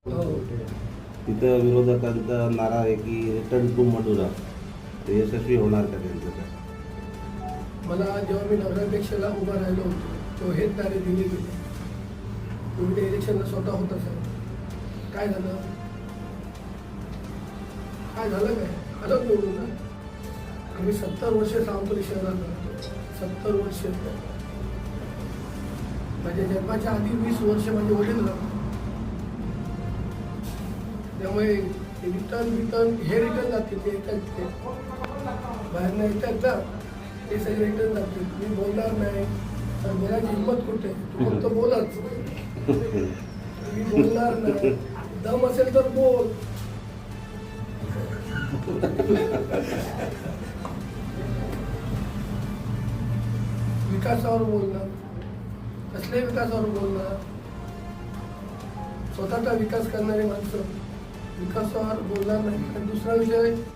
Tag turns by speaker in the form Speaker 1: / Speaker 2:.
Speaker 1: तिथं विरोधकांचा नारा आहे की रिटर्न टू मडुरा, ते यशस्वी होणार का त्यांचं काय?
Speaker 2: मला जेव्हा मी नगराध्यक्षाला उभा राहिलो होतो तेव्हा हेच नारे दिले गेले. तुम्ही इलेक्शनला स्वतः होता साहेब, काय झालं? काय झालं काय? आलं निवडून ना. आम्ही 70 वर्ष सावंतवाडी शहरात राहतो. 70 वर्ष. माझ्या जन्माच्या आधी 20 वर्ष माझे वडील राहतात. त्यामुळे रिटर्न हे रिटर्न जातील, ते येतात, ते बाहेर नाही येतात ना, ते सगळे रिटर्न जातील. मी बोलणार नाही तर बोलायची हिंमत कुठे? तू फक्त बोलच. मी बोलणार नाही, दम असेल तर बोल. विकासावर बोलणार, कसले विकासावर बोलणार? स्वतःचा विकास करणारी माणसं विकासावर बोलणार नाही. आणि दुसरा विषय